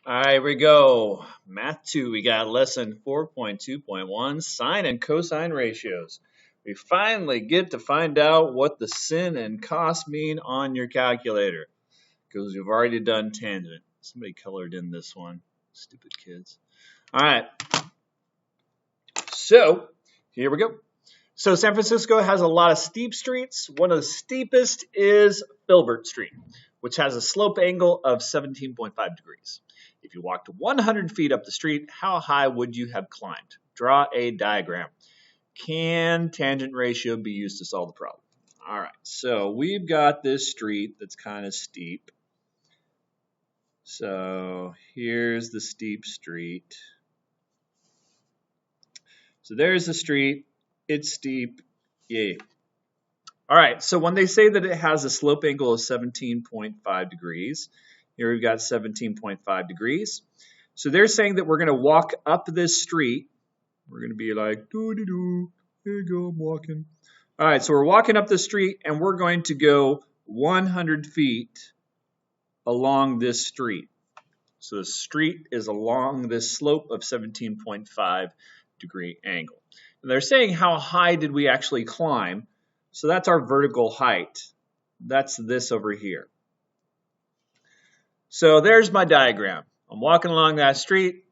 All right, here we go. Math 2, we got lesson 4.2.1, sine and cosine ratios. We finally get to find out what the sin and cos mean on your calculator because we've already done tangent. Somebody colored in this one. Stupid kids. All right, so here we go. So San Francisco has a lot of steep streets. One of the steepest is Filbert Street, which has a slope angle of 17.5 degrees. If you walked 100 feet up the street, how high would you have climbed? Draw a diagram. Can tangent ratio be used to solve the problem? All right, so we've got this street that's kind of steep. So here's the steep street. So there's the street. It's steep. Yay. All right, so when they say that it has a slope angle of 17.5 degrees, here we've got 17.5 degrees. So they're saying that we're going to walk up this street. We're going to be like, doo-doo-doo, here you go, I'm walking. All right, so we're walking up the street, and we're going to go 100 feet along this street. So the street is along this slope of 17.5 degree angle. And they're saying how high did we actually climb? So that's our vertical height. That's this over here. So there's my diagram. I'm walking along that street.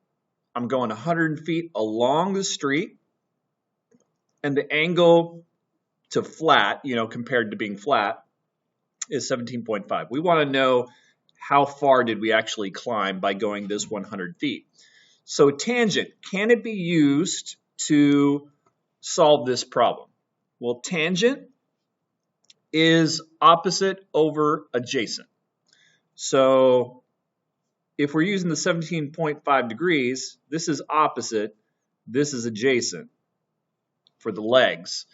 I'm going 100 feet along the street. And the angle to flat, compared to being flat, is 17.5. We want to know how far did we actually climb by going this 100 feet. So tangent, can it be used to solve this problem? Well, tangent is opposite over adjacent. So if we're using the 17.5 degrees, this is opposite, this is adjacent for the legs.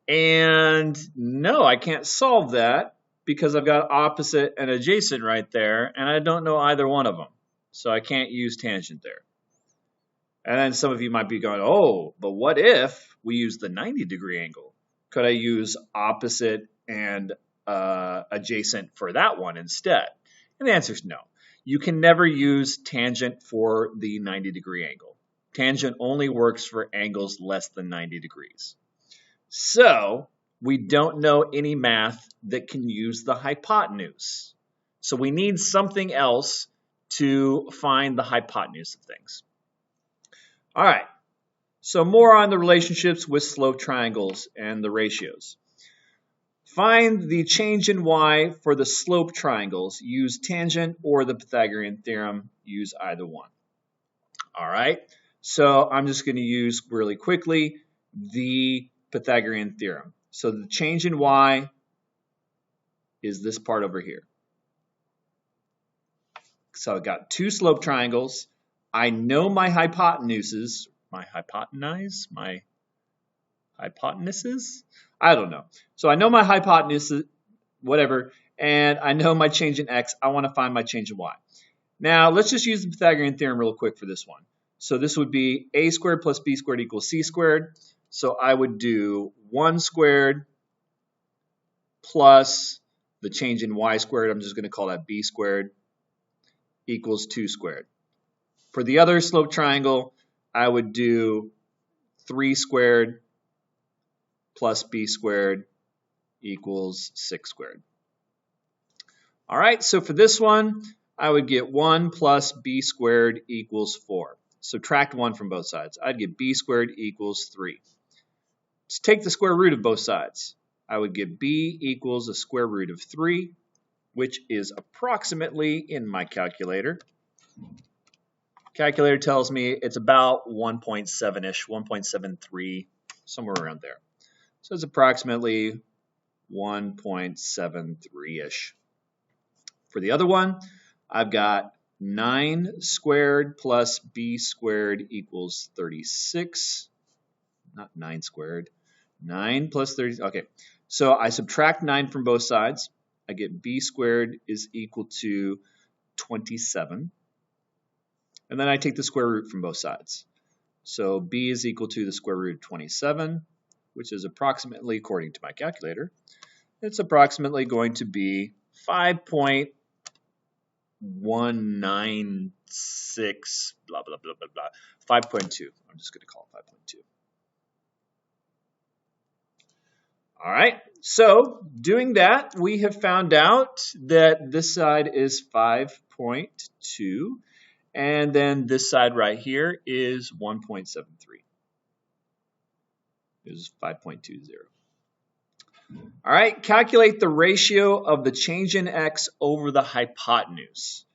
And no, I can't solve that because I've got opposite and adjacent right there, and I don't know either one of them. So I can't use tangent there. And then some of you might be going, oh, but what if we use the 90-degree angle? Could I use opposite and adjacent for that one instead? And the answer is no. You can never use tangent for the 90-degree angle. Tangent only works for angles less than 90 degrees. So we don't know any math that can use the hypotenuse. So we need something else to find the hypotenuse of things. All right, so more on the relationships with slope triangles and the ratios. Find the change in y for the slope triangles. Use tangent or the Pythagorean theorem. Use either one. All right, so I'm just going to use really quickly the Pythagorean theorem. So the change in y is this part over here. So I've got two slope triangles. I know my hypotenuses. My hypotenuses? I don't know. So I know my hypotenuse, whatever, and I know my change in x. I want to find my change in y. Now, let's just use the Pythagorean theorem real quick for this one. So this would be a squared plus b squared equals c squared. So I would do 1 squared plus the change in y squared. I'm just going to call that b squared equals 2 squared. For the other slope triangle, I would do 3 squared plus b squared equals 6 squared. All right, so for this one, I would get 1 plus b squared equals 4. Subtract 1 from both sides. I'd get b squared equals 3. Let's take the square root of both sides. I would get b equals the square root of 3, which is approximately, in my calculator, calculator tells me it's about 1.7-ish, 1.73, somewhere around there. So it's approximately 1.73-ish. For the other one, I've got 9 squared plus b squared equals 36. Not 9 squared. 9 plus 30. Okay, so I subtract 9 from both sides. I get b squared is equal to 27. And then I take the square root from both sides. So b is equal to the square root of 27, which is approximately, according to my calculator, it's approximately going to be 5.1 196, blah, blah, blah, blah, blah. 5.2. I'm just going to call it 5.2. All right, so doing that, we have found out that this side is 5.2, and then this side right here is 1.73. Is 5.20. All right, calculate the ratio of the change in x over the hypotenuse.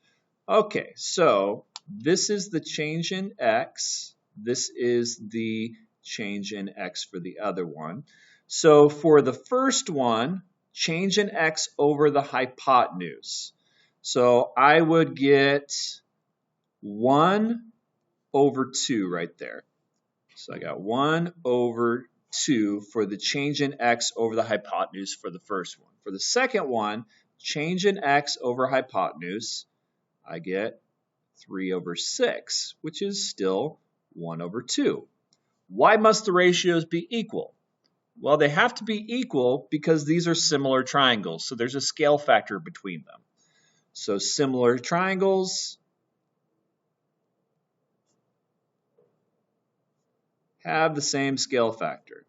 Okay, so this is the change in x. This is the change in x for the other one. So for the first one, change in x over the hypotenuse. So I would get 1 over 2 right there. So I got 1 over 2 for the change in x over the hypotenuse for the first one. For the second one, change in x over hypotenuse, I get 3 over 6, which is still 1 over 2. Why must the ratios be equal? Well, they have to be equal because these are similar triangles, so there's a scale factor between them. So similar triangles have the same scale factor.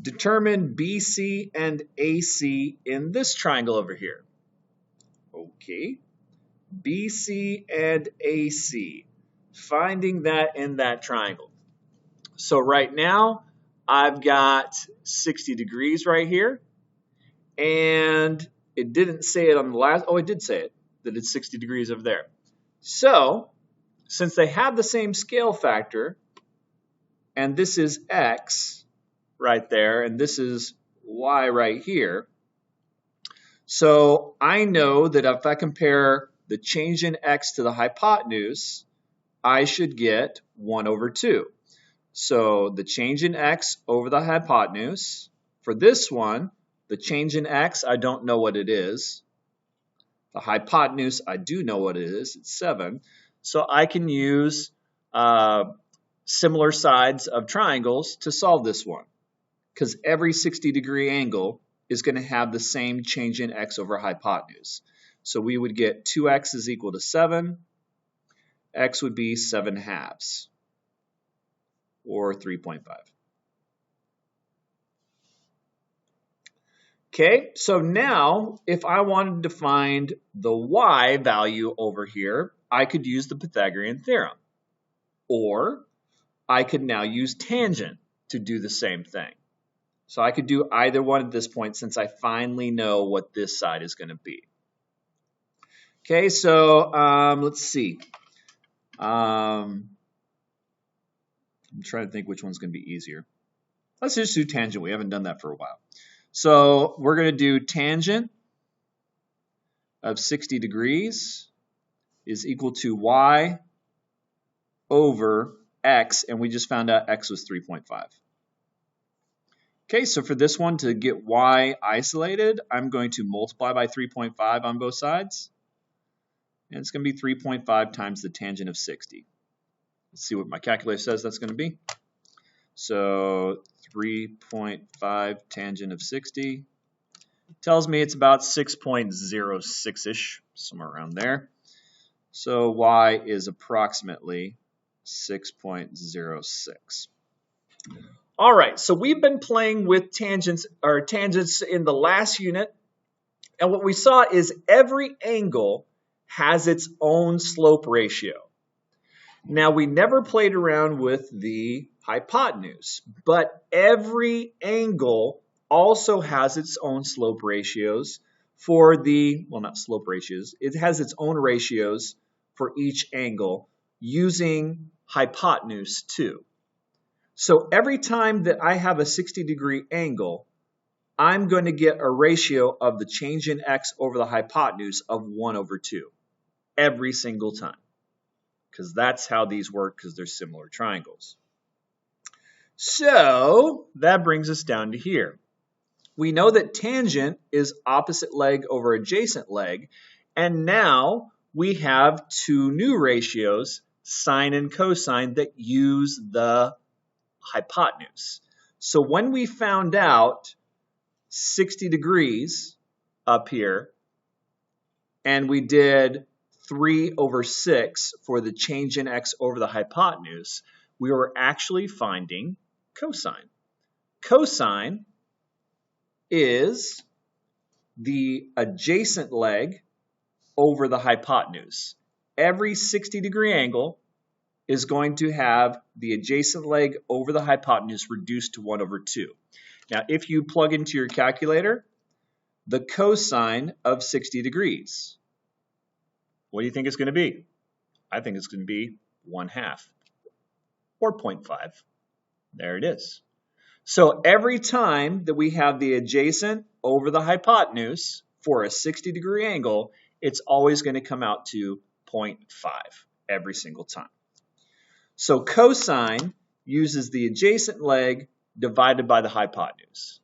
Determine BC and AC in this triangle over here. Okay, BC and AC, finding that in that triangle. So right now, I've got 60 degrees right here, and it didn't say it on the last, oh, it did say it, that it's 60 degrees over there. So, since they have the same scale factor, and this is x, right there, and this is y right here. So I know that if I compare the change in x to the hypotenuse, I should get 1 over 2. So the change in x over the hypotenuse, for this one, the change in x, I don't know what it is. The hypotenuse, I do know what it is, it's 7. So I can use similar sides of triangles to solve this one, because every 60-degree angle is going to have the same change in x over hypotenuse. So we would get 2x is equal to 7. X would be 7/2, or 3.5. Okay, so now if I wanted to find the y value over here, I could use the Pythagorean theorem. Or I could now use tangent to do the same thing. So I could do either one at this point since I finally know what this side is going to be. Okay, so let's see. I'm trying to think which one's going to be easier. Let's just do tangent. We haven't done that for a while. So we're going to do tangent of 60 degrees is equal to y over x, and we just found out x was 3.5. Okay, so for this one, to get y isolated, I'm going to multiply by 3.5 on both sides. And it's going to be 3.5 times the tangent of 60. Let's see what my calculator says that's going to be. So 3.5 tangent of 60 tells me it's about 6.06-ish, somewhere around there. So y is approximately 6.06. All right, so we've been playing with tangents in the last unit, and what we saw is every angle has its own slope ratio. Now, we never played around with the hypotenuse, but every angle also has its own slope ratios for the, well, not slope ratios, it has its own ratios for each angle using hypotenuse too. So every time that I have a 60-degree angle, I'm going to get a ratio of the change in x over the hypotenuse of 1 over 2 every single time, because that's how these work, because they're similar triangles. So that brings us down to here. We know that tangent is opposite leg over adjacent leg, and now we have two new ratios sine and cosine that use the hypotenuse. So when we found out 60 degrees up here, and we did 3/6 for the change in x over the hypotenuse, we were actually finding cosine. Cosine is the adjacent leg over the hypotenuse. Every 60-degree angle is going to have the adjacent leg over the hypotenuse reduced to 1/2. Now, if you plug into your calculator the cosine of 60 degrees, what do you think it's going to be? I think it's going to be 1/2 or 0.5. There it is. So every time that we have the adjacent over the hypotenuse for a 60-degree angle, it's always going to come out to 0.5 every single time. So cosine uses the adjacent leg divided by the hypotenuse.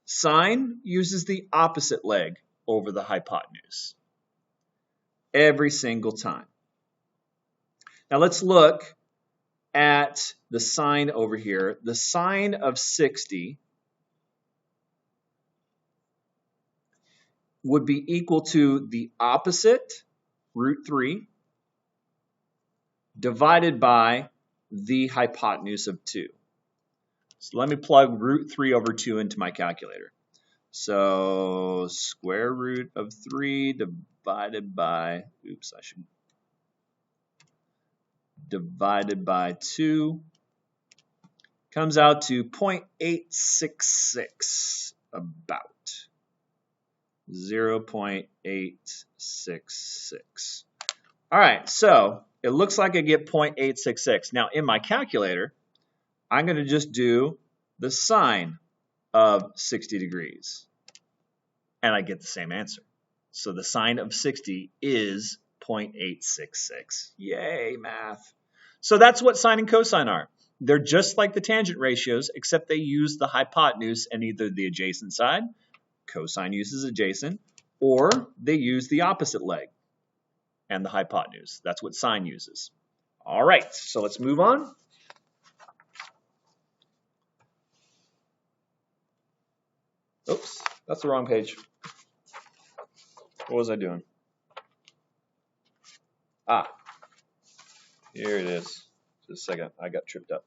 Sine uses the opposite leg over the hypotenuse every single time. Now let's look at the sine over here. The sine of 60 would be equal to the opposite, √3, divided by the hypotenuse of 2. So let me plug √3/2 into my calculator. So square root of 3 divided by, divided by 2 comes out to 0.866, about 0.866. All right, so it looks like I get 0.866. Now in my calculator, I'm going to just do the sine of 60 degrees, and I get the same answer. So the sine of 60 is 0.866. Yay, math. So that's what sine and cosine are. They're just like the tangent ratios, except they use the hypotenuse and either the adjacent side, cosine uses adjacent, or they use the opposite leg and the hypotenuse. That's what sine uses. All right, so let's move on. Oops, that's the wrong page. What was I doing? Here it is. Just a second, I got tripped up.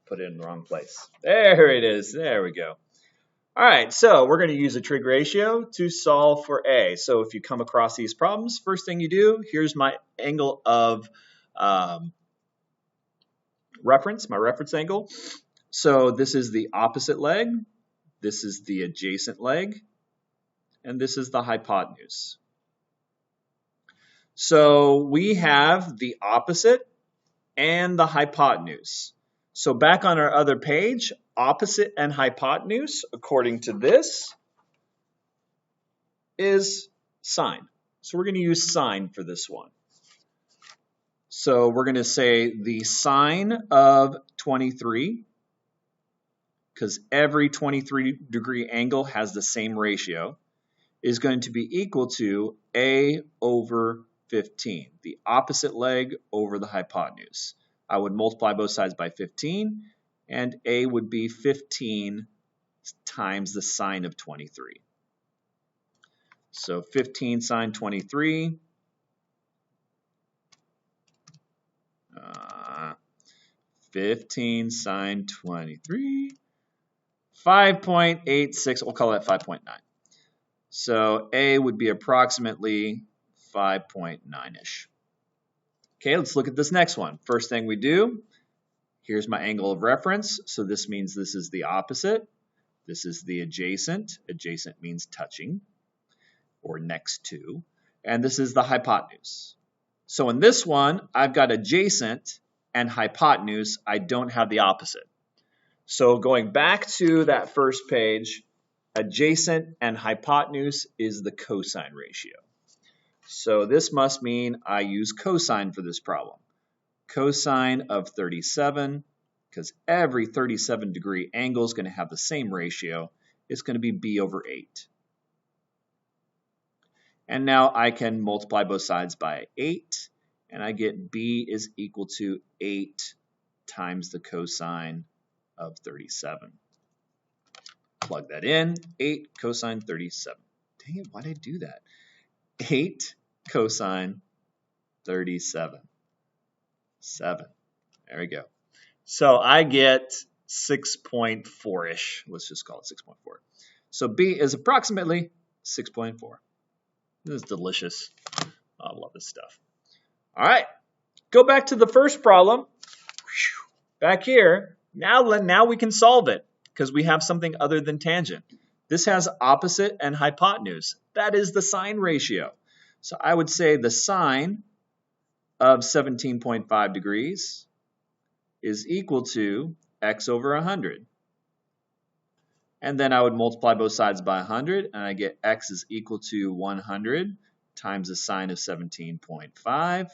Put it in the wrong place. There it is. There we go. All right, so we're going to use a trig ratio to solve for A. So if you come across these problems, first thing you do, here's my angle of reference, my reference angle. So this is the opposite leg, this is the adjacent leg, and this is the hypotenuse. So we have the opposite and the hypotenuse. So back on our other page, opposite and hypotenuse, according to this, is sine. So we're going to use sine for this one. So we're going to say the sine of 23, because every 23-degree angle has the same ratio, is going to be equal to A over 15, the opposite leg over the hypotenuse. I would multiply both sides by 15, and A would be 15 times the sine of 23. So 15 sine 23, 15 sine 23, 5.86, we'll call that 5.9. So A would be approximately 5.9-ish. Okay, let's look at this next one. First thing we do, here's my angle of reference. So this means this is the opposite. This is the adjacent. Adjacent means touching or next to. And this is the hypotenuse. So in this one, I've got adjacent and hypotenuse. I don't have the opposite. So going back to that first page, adjacent and hypotenuse is the cosine ratio. So this must mean I use cosine for this problem. Cosine of 37, because every 37-degree angle is going to have the same ratio, is going to be B over 8. And now I can multiply both sides by 8, and I get b is equal to 8 times the cosine of 37. Plug that in, 8 cosine 37. Dang it, why did I do that? 8 cosine 37. 7. There we go. So I get 6.4-ish. Let's just call it 6.4. So B is approximately 6.4. This is delicious. I love this stuff. All right, go back to the first problem. Back here, now we can solve it because we have something other than tangent. This has opposite and hypotenuse. That is the sine ratio. So I would say the sine of 17.5 degrees is equal to x over 100. And then I would multiply both sides by 100, and I get x is equal to 100 times the sine of 17.5.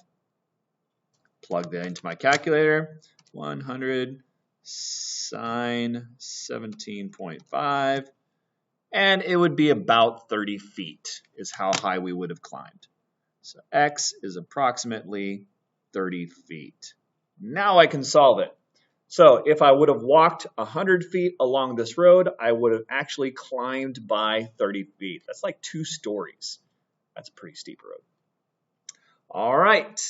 Plug that into my calculator. 100 sine 17.5. And it would be about 30 feet is how high we would have climbed. So x is approximately 30 feet. Now I can solve it. So if I would have walked 100 feet along this road, I would have actually climbed by 30 feet. That's like 2 stories. That's a pretty steep road. All right,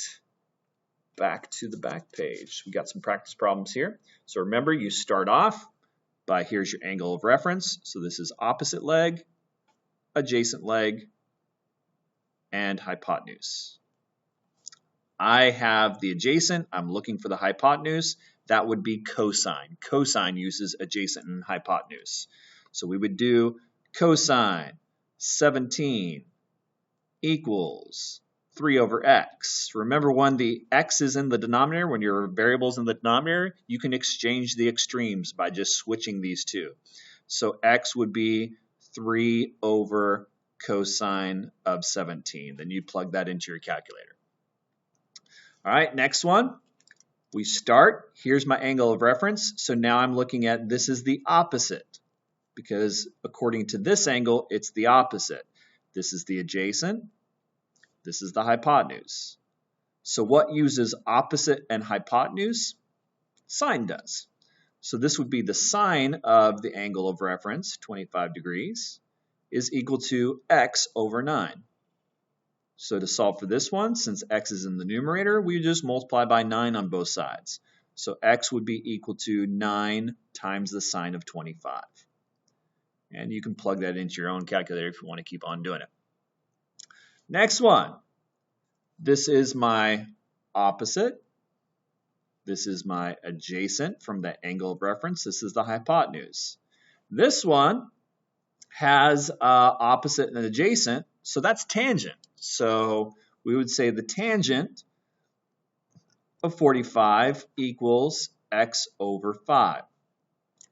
back to the back page. We got some practice problems here. So remember, you start off by here's your angle of reference. So this is opposite leg, adjacent leg, and hypotenuse. I have the adjacent. I'm looking for the hypotenuse. That would be cosine. Cosine uses adjacent and hypotenuse. So we would do cosine 17 equals 3 over x. Remember, when the x is in the denominator, when your variable's in the denominator, you can exchange the extremes by just switching these two. So x would be 3 over cosine of 17. Then you plug that into your calculator. All right, next one. We start, here's my angle of reference. So now I'm looking at, this is the opposite, because according to this angle, it's the opposite. This is the adjacent, this is the hypotenuse. So what uses opposite and hypotenuse? Sine does. So this would be the sine of the angle of reference, 25 degrees, is equal to x over 9. So to solve for this one, since x is in the numerator, we just multiply by 9 on both sides. So x would be equal to 9 times the sine of 25. And you can plug that into your own calculator if you want to keep on doing it. Next one. This is my opposite. This is my adjacent from the angle of reference. This is the hypotenuse. This one has opposite and adjacent, so that's tangent. So we would say the tangent of 45 equals x over 5.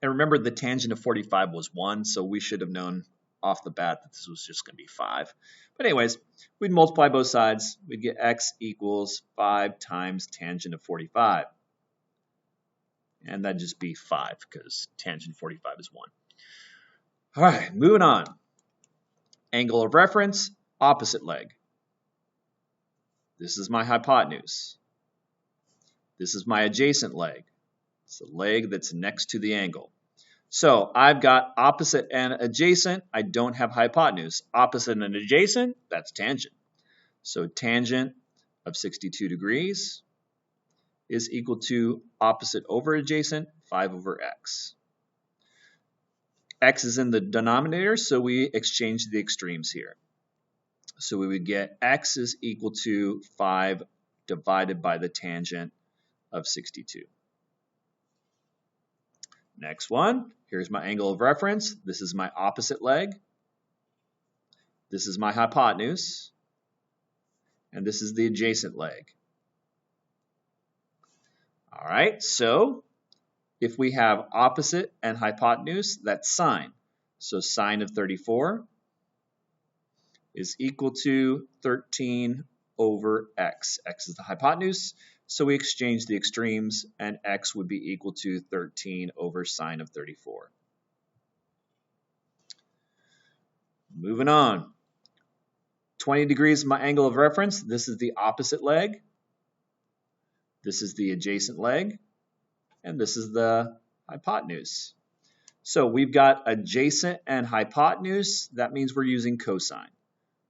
And remember, the tangent of 45 was 1, so we should have known off the bat that this was just going to be 5. But anyways, we'd multiply both sides. We'd get x equals 5 times tangent of 45. And that'd just be 5 because tangent 45 is 1. All right, moving on. Angle of reference, opposite leg. This is my hypotenuse. This is my adjacent leg. It's the leg that's next to the angle. So I've got opposite and adjacent. I don't have hypotenuse. Opposite and adjacent, that's tangent. So tangent of 62 degrees is equal to opposite over adjacent, 5 over x. X is in the denominator, so we exchange the extremes here. So we would get x is equal to 5 divided by the tangent of 62. Next one, here's my angle of reference. This is my opposite leg. This is my hypotenuse. And this is the adjacent leg. All right, so if we have opposite and hypotenuse, that's sine. So sine of 34 is equal to 13 over x. X is the hypotenuse, so we exchange the extremes, and x would be equal to 13 over sine of 34. Moving on. 20 degrees is my angle of reference. This is the opposite leg. This is the adjacent leg, and this is the hypotenuse. So we've got adjacent and hypotenuse. That means we're using cosine.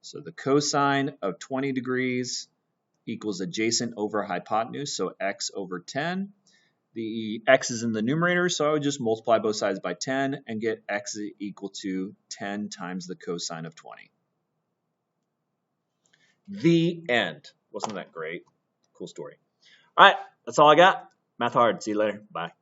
So the cosine of 20 degrees equals adjacent over hypotenuse, so x over 10. The x is in the numerator, so I would just multiply both sides by 10 and get x equal to 10 times the cosine of 20. The end. Wasn't that great? Cool story. All right, that's all I got. Math hard. See you later. Bye.